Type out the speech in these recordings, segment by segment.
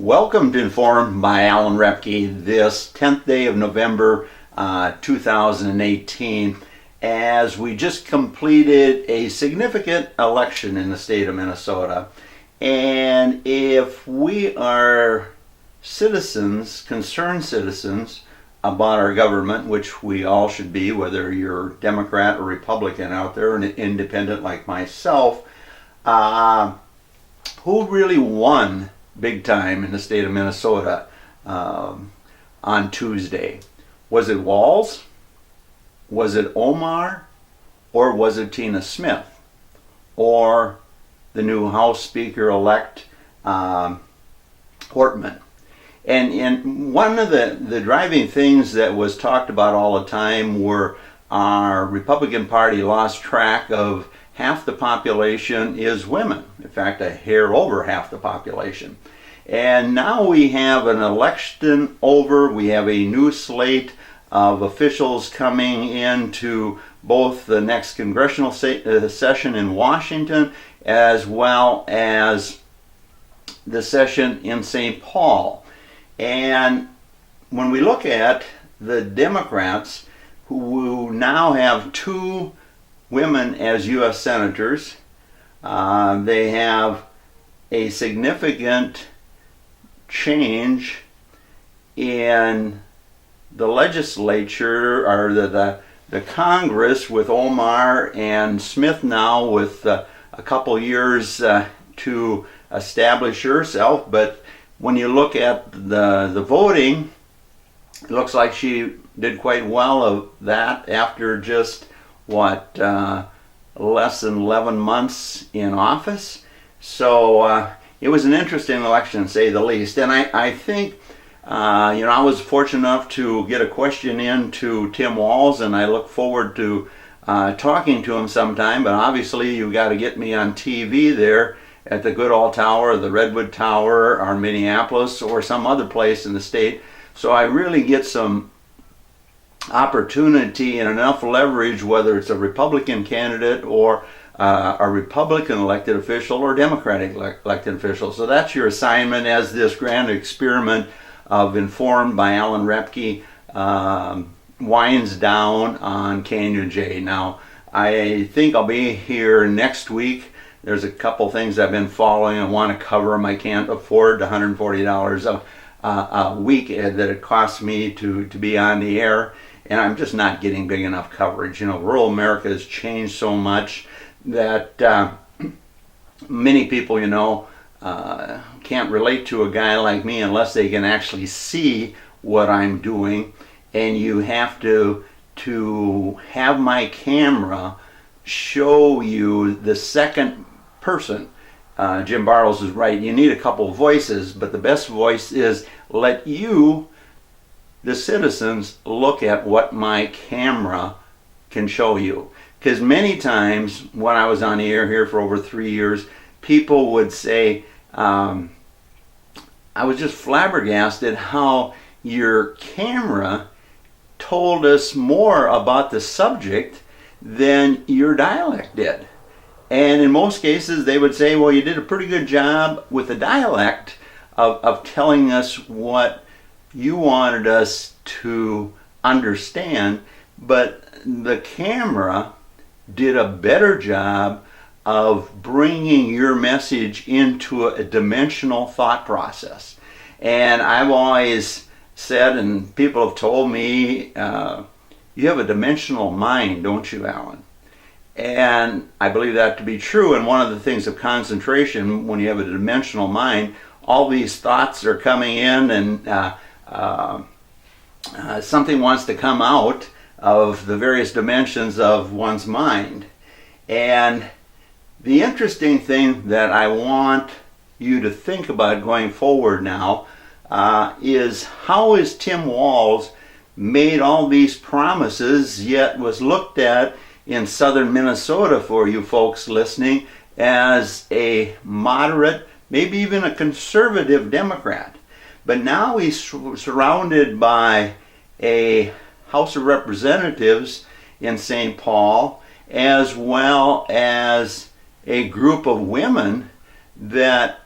Welcome to Informed by Alan Roebke this 10th day of November 2018, as we just completed a significant election in the state of Minnesota. And if we are citizens, concerned citizens about our government, which we all should be, whether you're Democrat or Republican out there, an independent like myself, who really won big time in the state of Minnesota on Tuesday? Was it Walz? Was it Omar? Or was it Tina Smith? Or the new House Speaker-elect Hortman? And one of the driving things that was talked about all the time were our Republican Party lost track of half the population is women. In fact, a hair over half the population. And now we have an election over. We have a new slate of officials coming into both the next congressional session in Washington as well as the session in St. Paul. And when we look at the Democrats, who now have two women as U.S. senators, they have a significant change in the legislature, or the Congress, with Omar and Smith now with a couple years to establish herself. But when you look at the voting, it looks like she did quite well of that after just less than 11 months in office. So it was an interesting election, to say the least. And I think, I was fortunate enough to get a question in to Tim Walz, and I look forward to talking to him sometime. But obviously, you got to get me on TV there at the Goodall Tower, the Redwood Tower, or Minneapolis, or some other place in the state. So I really get some opportunity and enough leverage, whether it's a Republican candidate or a Republican elected official or Democratic elected official. So that's your assignment as this grand experiment of Informed by Alan Roebke winds down on Canyon J. Now, I think I'll be here next week. There's a couple things I've been following. I want to cover them. I can't afford the $140 a week that it costs me to be on the air, and I'm just not getting big enough coverage. Rural America has changed so much that many people, can't relate to a guy like me unless they can actually see what I'm doing. And you have to have my camera show you the second person. Jim Barrows is right. You need a couple of voices, but the best voice is let you, the citizens, look at what my camera can show you. Because many times when I was on the air here for over 3 years, people would say, I was just flabbergasted how your camera told us more about the subject than your dialect did. And in most cases, they would say, well, you did a pretty good job with the dialect of telling us what you wanted us to understand, but the camera did a better job of bringing your message into a dimensional thought process. And I've always said, and people have told me, you have a dimensional mind, don't you, Alan? And I believe that to be true. And one of the things of concentration, when you have a dimensional mind, all these thoughts are coming in, and something wants to come out of the various dimensions of one's mind. And the interesting thing that I want you to think about going forward now is how is Tim Walz made all these promises, yet was looked at in southern Minnesota, for you folks listening, as a moderate, maybe even a conservative Democrat. But now he's surrounded by a House of Representatives in St. Paul, as well as a group of women that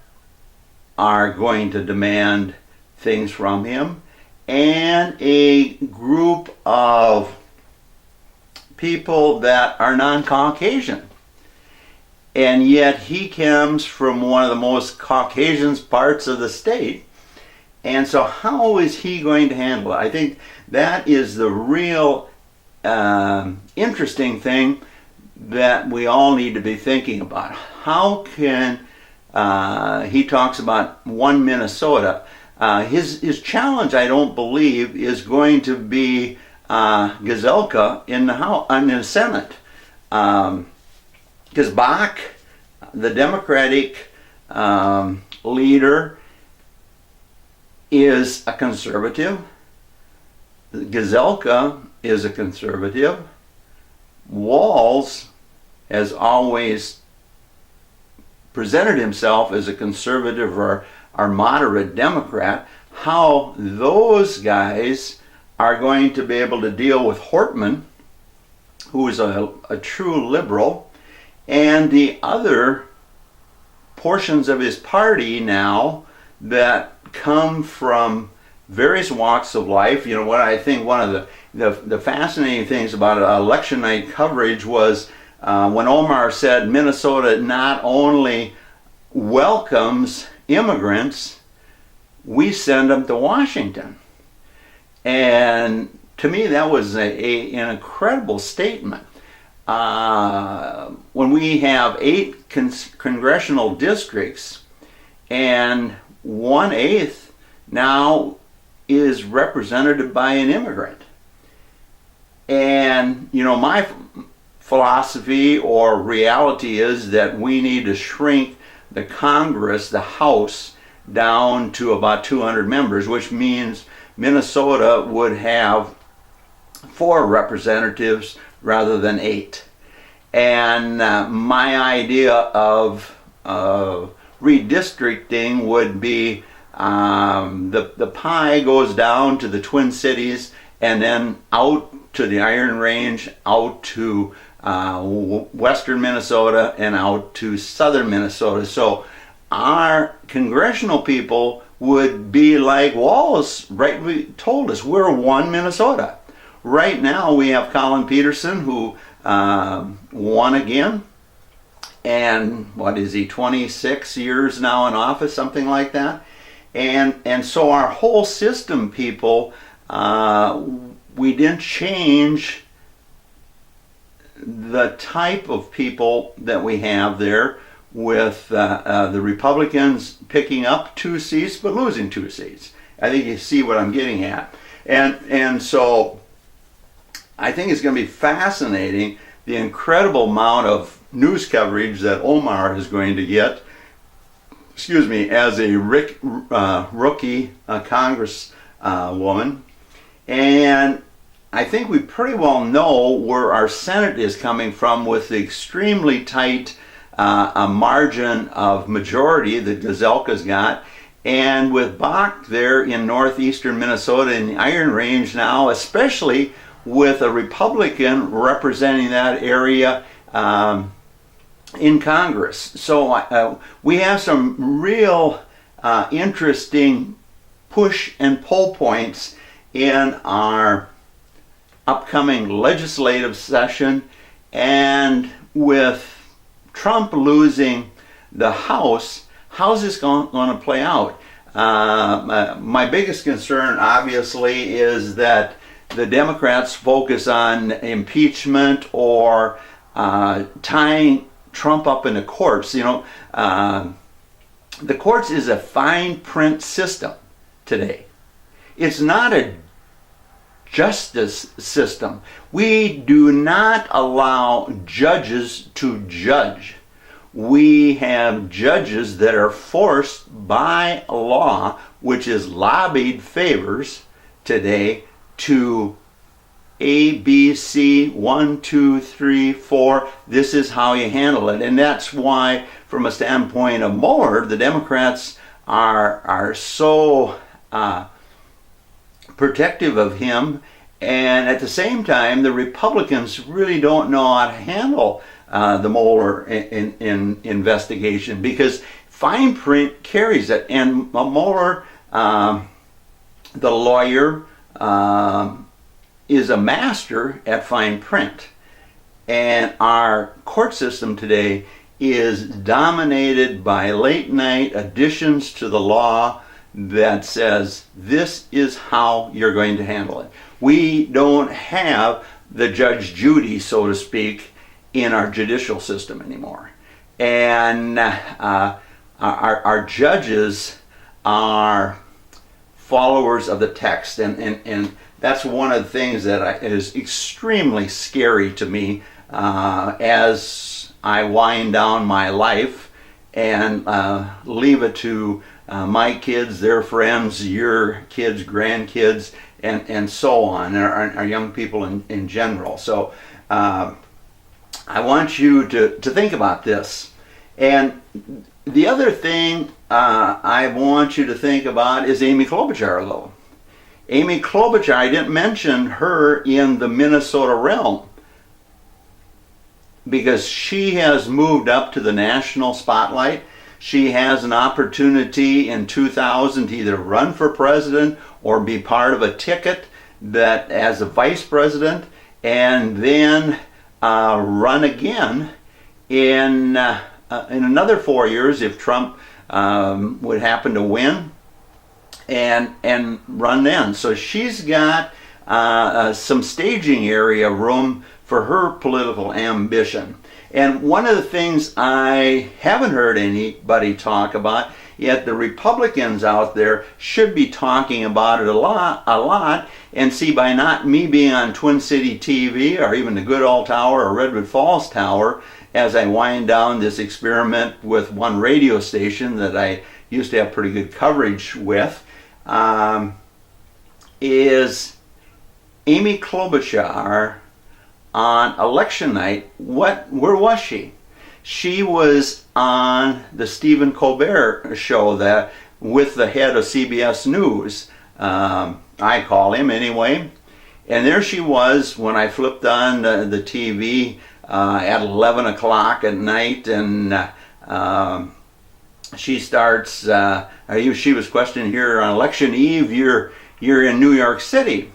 are going to demand things from him, and a group of people that are non-Caucasian. And yet he comes from one of the most Caucasian parts of the state. And so how is he going to handle it? I think that is the real interesting thing that we all need to be thinking about. How can, he talks about one Minnesota. His challenge, I don't believe, is going to be Gazelka in the House, in the Senate. Because Bach, the Democratic leader, is a conservative. Gazelka is a conservative. Walz has always presented himself as a conservative or moderate Democrat. How those guys are going to be able to deal with Hortman, who is a true liberal, and the other portions of his party now that come from various walks of life. You know, what I think one of the fascinating things about election night coverage was when Omar said Minnesota not only welcomes immigrants, we send them to Washington. And to me, that was an incredible statement. When we have 8 congressional districts and 1/8 now is represented by an immigrant. And, you know, my philosophy or reality is that we need to shrink the Congress, the House, down to about 200 members, which means Minnesota would have 4 representatives rather than 8. And my idea of redistricting would be the pie goes down to the Twin Cities and then out to the Iron Range, out to western Minnesota, and out to southern Minnesota. So our congressional people would be like Wallace rightly told us, we're one Minnesota. Right now we have Colin Peterson, who won again, and what is he, 26 years now in office, something like that. And so our whole system, people, we didn't change the type of people that we have there, with the Republicans picking up 2 seats but losing 2 seats. I think you see what I'm getting at. And so I think it's going to be fascinating, the incredible amount of news coverage that Omar is going to get, as a rookie congresswoman. And I think we pretty well know where our Senate is coming from, with the extremely tight a margin of majority that Gazelka's got, and with Bach there in northeastern Minnesota in the Iron Range now, especially with a Republican representing that area in Congress. So we have some real interesting push and pull points in our upcoming legislative session, and with Trump losing the House, how's this going to play out? My biggest concern, obviously, is that the Democrats focus on impeachment or tying Trump up in the courts. You know, the courts is a fine print system today. It's not a justice system. We do not allow judges to judge. We have judges that are forced by law, which is lobbied favors today, to A, B, C, 1, 2, 3, 4. This is how you handle it. And that's why, from a standpoint of Mueller, the Democrats are so protective of him, and at the same time the Republicans really don't know how to handle the Mueller investigation, because fine print carries it. And Mueller, the lawyer, is a master at fine print. And our court system today is dominated by late night additions to the law that says this is how you're going to handle it. We don't have the Judge Judy, so to speak, in our judicial system anymore. And our judges are followers of the text, and that's one of the things that is extremely scary to me as I wind down my life and leave it to my kids, their friends, your kids, grandkids, and so on, our young people in general. So I want you to think about this. And the other thing I want you to think about is Amy Klobuchar, though. Amy Klobuchar, I didn't mention her in the Minnesota realm because she has moved up to the national spotlight. She has an opportunity in 2000 to either run for president or be part of a ticket that as a vice president, and then run again in another 4 years if Trump would happen to win, and run then. So she's got some staging area room for her political ambition. And one of the things I haven't heard anybody talk about, yet the Republicans out there should be talking about it a lot, and see, by not me being on Twin City TV or even the Goodall Tower or Redwood Falls Tower, as I wind down this experiment with one radio station that I used to have pretty good coverage with, is Amy Klobuchar on election night. Where was she? She was on the Stephen Colbert show that with the head of CBS News. I call him anyway. And there she was when I flipped on the TV at 11 o'clock at night, and she starts, she was questioning here on election eve, you're in New York City.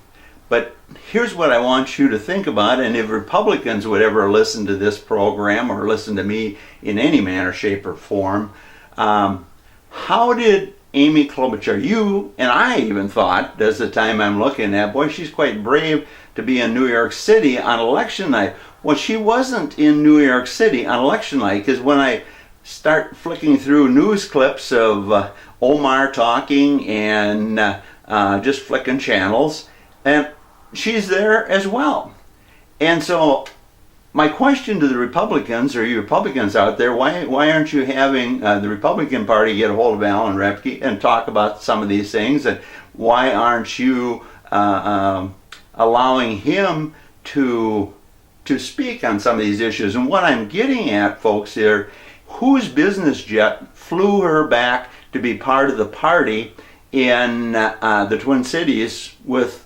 But here's what I want you to think about, and if Republicans would ever listen to this program or listen to me in any manner, shape, or form, how did Amy Klobuchar, you and I even thought, as the time I'm looking at, boy, she's quite brave to be in New York City on election night. Well, she wasn't in New York City on election night, because when I start flicking through news clips of Omar talking and just flicking channels, and she's there as well. And so my question to the Republicans, or you Republicans out there, why aren't you having the Republican Party get a hold of Alan Roebke and talk about some of these things? And why aren't you allowing him to speak on some of these issues? And what I'm getting at, folks, here, whose business jet flew her back to be part of the party in the Twin Cities with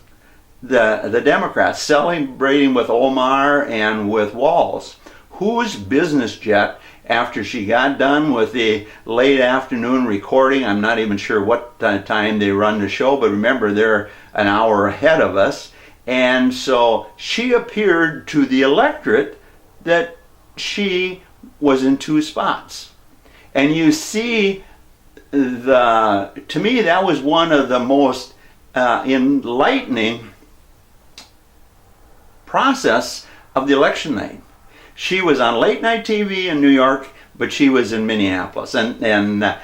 the Democrats, celebrating with Omar and with Walz? Whose business jet, after she got done with the late afternoon recording, I'm not even sure what time they run the show, but remember, they're an hour ahead of us, and so she appeared to the electorate that she was in two spots. And you see, to me, that was one of the most enlightening process of the election night. She was on late night TV in New York, but she was in Minneapolis. And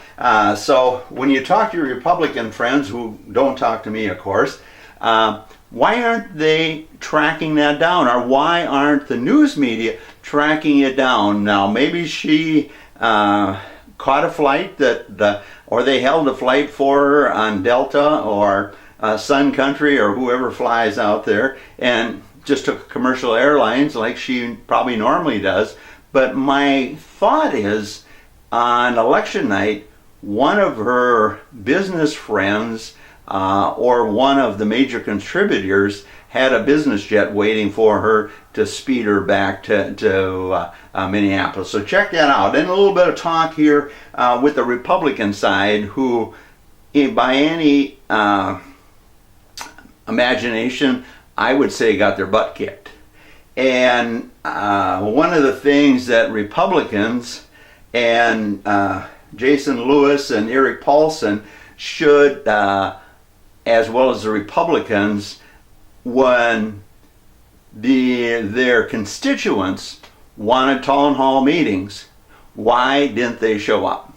so when you talk to your Republican friends, who don't talk to me, of course, why aren't they tracking that down? Or why aren't the news media tracking it down? Now, maybe she caught a flight or they held a flight for her on Delta or Sun Country or whoever flies out there, and just took commercial airlines like she probably normally does. But my thought is, on election night, one of her business friends or one of the major contributors had a business jet waiting for her to speed her back to Minneapolis. So check that out. And a little bit of talk here with the Republican side, who, by any imagination, I would say got their butt kicked. And one of the things that Republicans and Jason Lewis and Eric Paulson should, as well as the Republicans, when their constituents wanted town hall meetings, why didn't they show up?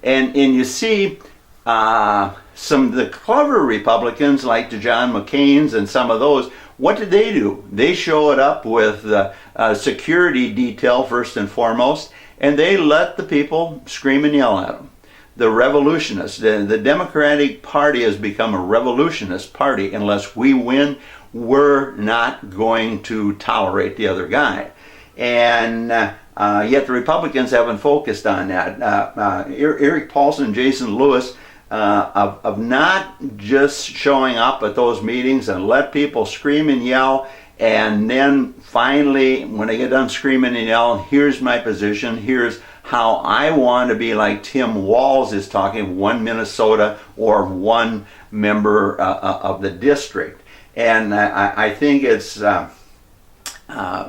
And you see some of the clever Republicans, like the John McCain's and some of those, what did they do? They showed up with a security detail first and foremost, and they let the people scream and yell at them. The revolutionists, the Democratic Party has become a revolutionist party. Unless we win, we're not going to tolerate the other guy. And yet the Republicans haven't focused on that. Eric Paulson and Jason Lewis of not just showing up at those meetings and let people scream and yell, and then finally, when they get done screaming and yelling, here's my position, here's how I want to be like Tim Walz is talking, one Minnesota or one member of the district. And I think it's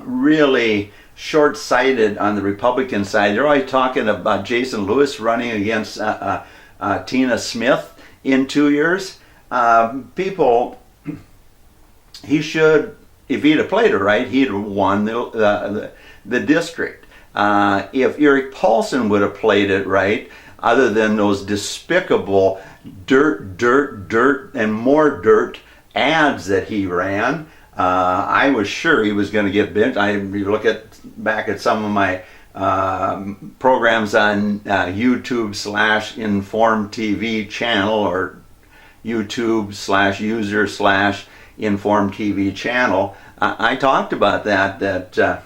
really short-sighted on the Republican side. They're always talking about Jason Lewis running against Tina Smith in 2 years. People, he should, if he'd have played it right, he'd have won the district. If Eric Paulson would have played it right, other than those despicable dirt, and more dirt ads that he ran, I was sure he was going to get bent. I look back at some of my programs on YouTube/Inform TV channel, or YouTube/user/Inform TV channel. I talked about that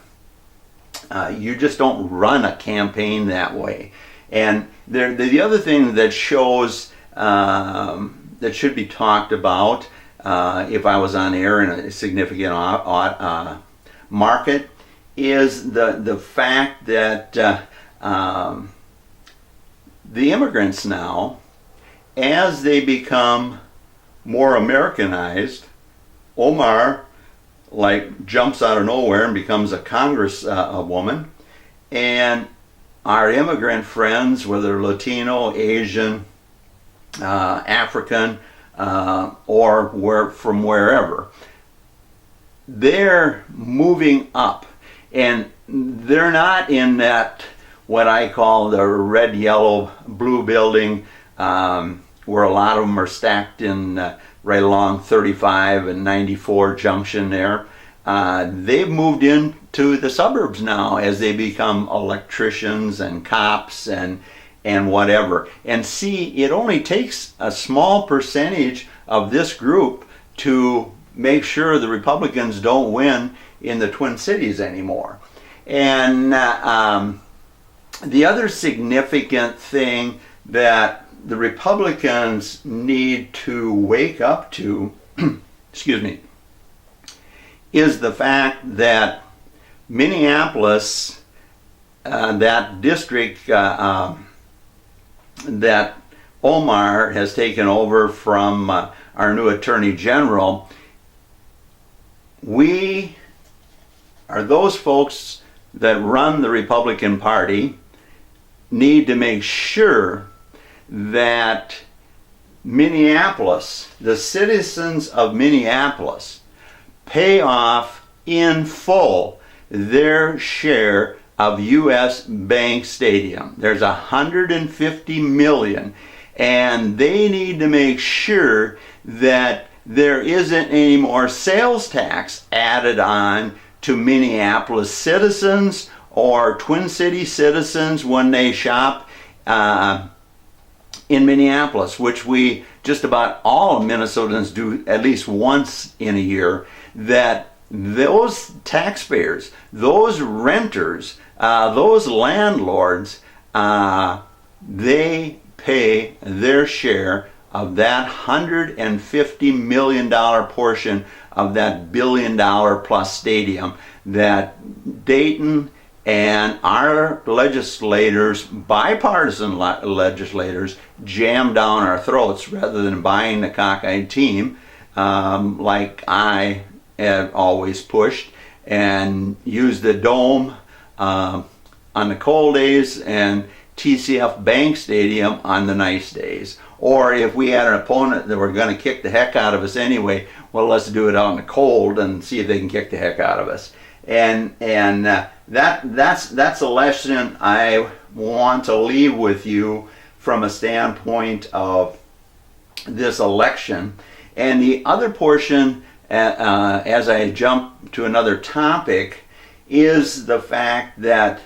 you just don't run a campaign that way. And the other thing that shows that should be talked about if I was on air in a significant market is the fact that the immigrants now, as they become more Americanized, Omar jumps out of nowhere and becomes a congresswoman, and our immigrant friends, whether Latino, Asian, African, or from wherever, they're moving up, and they're not in that what I call the red, yellow, blue building, where a lot of them are stacked in right along 35 and 94 junction there. They've moved into the suburbs now as they become electricians and cops and whatever. And see, it only takes a small percentage of this group to make sure the Republicans don't win in the Twin Cities anymore. And the other significant thing that the Republicans need to wake up to, excuse me, is the fact that Minneapolis, that district that Omar has taken over from our new Attorney General, we are those folks that run the Republican Party need to make sure that Minneapolis, the citizens of Minneapolis, pay off in full their share of U.S. Bank Stadium. There's $150 million, and they need to make sure that there isn't any more sales tax added on to Minneapolis citizens or Twin City citizens when they shop in Minneapolis, which we just about all Minnesotans do at least once in a year, that those taxpayers, those renters, those landlords, they pay their share of that $150 million portion of that billion-dollar-plus stadium that Dayton and our legislators, bipartisan legislators, jammed down our throats rather than buying the cockeyed team like I had always pushed, and used the dome on the cold days and TCF Bank Stadium on the nice days. Or if we had an opponent that were going to kick the heck out of us anyway, well, let's do it out in the cold and see if they can kick the heck out of us. And that's a lesson I want to leave with you from a standpoint of this election. And the other portion, as I jump to another topic, is the fact that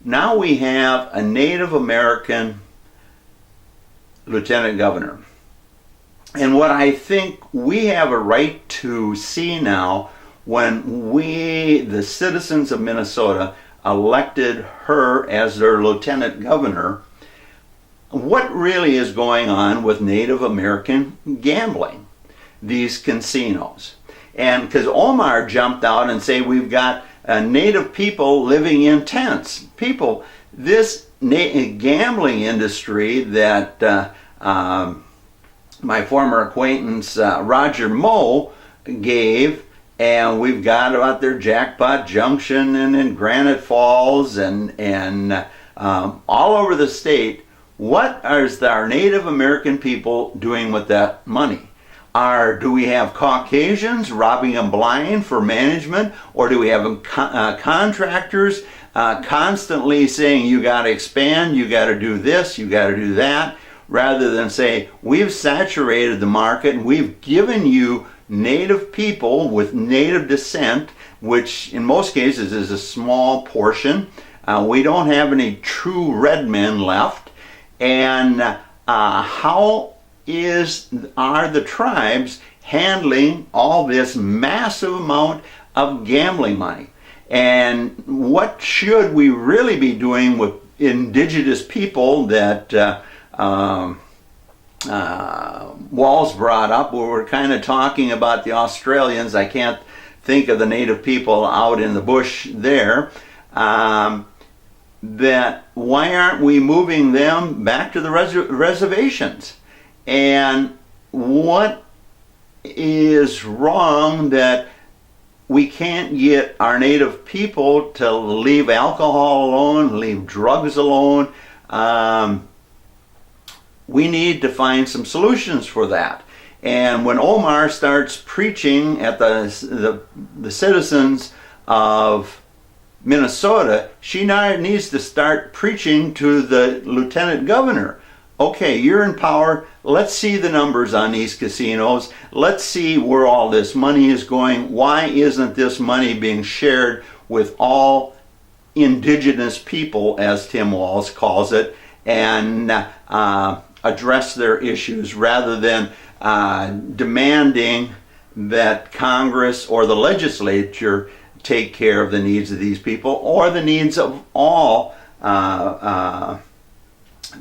now we have a Native American lieutenant governor. And what I think we have a right to see now, when we, the citizens of Minnesota, elected her as their lieutenant governor, what really is going on with Native American gambling, these casinos. And because Omar jumped out and say we've got Native people living in tents. People, this gambling industry that my former acquaintance Roger Moe gave, and we've got out there Jackpot Junction and in Granite Falls and all over the state. What is our Native American people doing with that money? Do we have Caucasians robbing them blind for management, or do we have contractors constantly saying you got to expand, you got to do this, you got to do that, rather than say we've saturated the market and we've given you Native people with Native descent, which in most cases is a small portion. We don't have any true red men left. And how are the tribes handling all this massive amount of gambling money? And what should we really be doing with indigenous people that Walls brought up? We were kind of talking about the Australians. I can't think of the Native people out in the bush there. That why aren't we moving them back to the reservations? And what is wrong that we can't get our Native people to leave alcohol alone, leave drugs alone? We need to find some solutions for that. And when Omar starts preaching at the citizens of Minnesota, she now needs to start preaching to the lieutenant governor. Okay, you're in power. Let's see the numbers on these casinos. Let's see where all this money is going. Why isn't this money being shared with all indigenous people, as Tim Walz calls it, and address their issues rather than demanding that Congress or the legislature take care of the needs of these people or the needs of all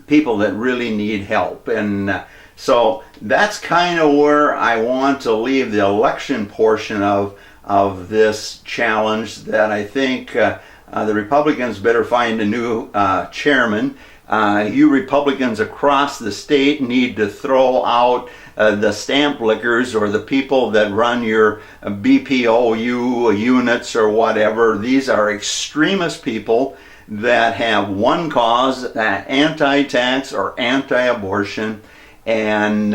people that really need help. And so that's kind of where I want to leave the election portion of this challenge, that I think the Republicans better find a new chairman. You Republicans across the state need to throw out the stamp lickers or the people that run your BPOU units or whatever. These are extremist people that have one cause, anti-tax or anti-abortion. And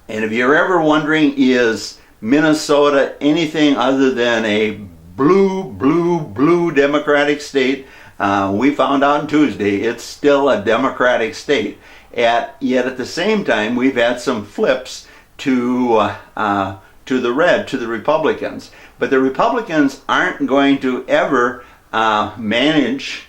if you're ever wondering, is Minnesota anything other than a blue Democratic state? We found out on Tuesday it's still a Democratic state. Yet at the same time, we've had some flips to the red, to the Republicans. But the Republicans aren't going to ever manage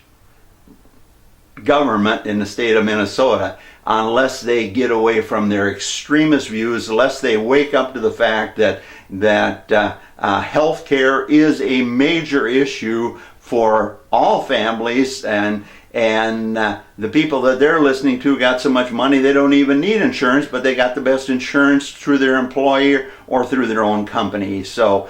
government in the state of Minnesota unless they get away from their extremist views, unless they wake up to the fact that health care is a major issue for all families, and And the people that they're listening to got so much money they don't even need insurance, but they got the best insurance through their employer or through their own company. So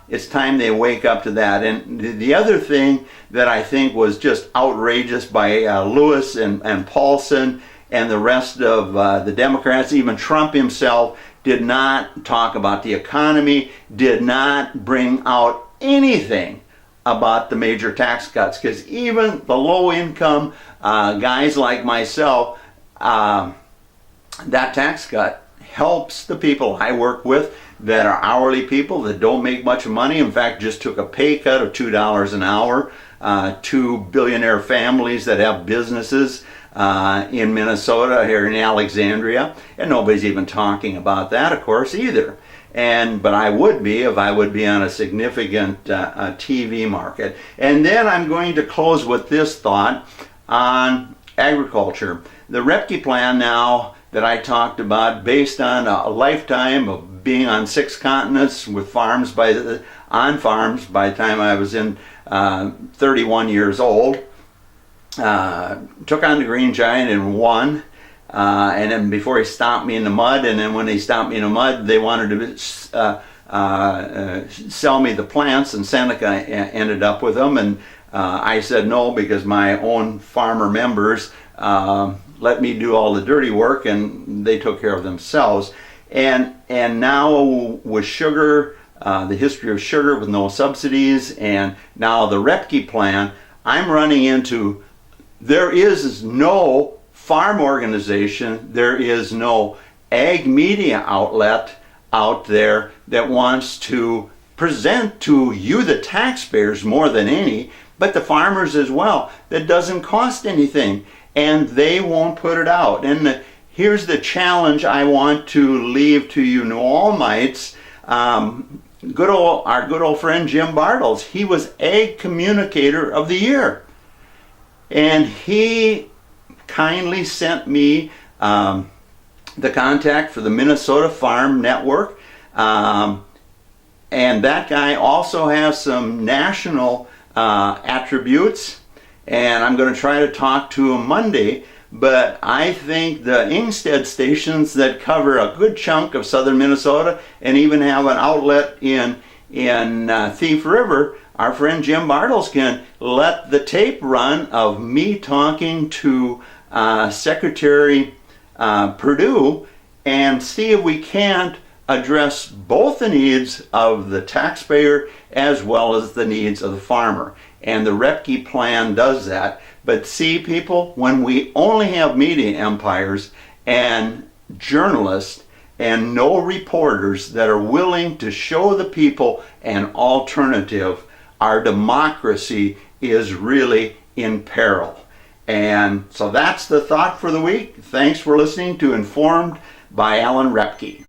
it's time they wake up to that. And the other thing that I think was just outrageous by Lewis and Paulson and the rest of the Democrats, even Trump himself, did not talk about the economy, did not bring out anything about the major tax cuts, because even the low-income guys like myself, that tax cut helps the people I work with that are hourly people that don't make much money. In fact, just took a pay cut of $2 an hour. 2 billionaire families that have businesses in Minnesota, here in Alexandria, and nobody's even talking about that, of course, either. But I would be if I would be on a significant TV market. And then I'm going to close with this thought on agriculture. The Roebke plan now that I talked about, based on a lifetime of being on 6 continents with farms on farms by the time I was in 31 years old, took on the Green Giant and won. And then before he stomped me in the mud, and then when he stomped me in the mud, they wanted to sell me the plants, and Seneca ended up with them, and I said no, because my own farmer members let me do all the dirty work, and they took care of themselves. And now with sugar, the history of sugar with no subsidies, and now the Roebke plan, I'm running into, there is no farm organization, there is no ag media outlet out there that wants to present to you, the taxpayers, more than any, but the farmers as well, that doesn't cost anything, and they won't put it out. And here's the challenge I want to leave to you, New Almites. Our good old friend Jim Bartles, he was Ag Communicator of the Year, and he kindly sent me the contact for the Minnesota Farm Network, and that guy also has some national attributes, and I'm going to try to talk to him Monday. But I think the Ingstead stations that cover a good chunk of southern Minnesota and even have an outlet in Thief River, our friend Jim Bartles can let the tape run of me talking to Secretary Perdue and see if we can't address both the needs of the taxpayer as well as the needs of the farmer. And the Roebke plan does that. But see, people, when we only have media empires and journalists and no reporters that are willing to show the people an alternative, our democracy is really in peril. And so that's the thought for the week. Thanks for listening to Informed by Alan Roebke.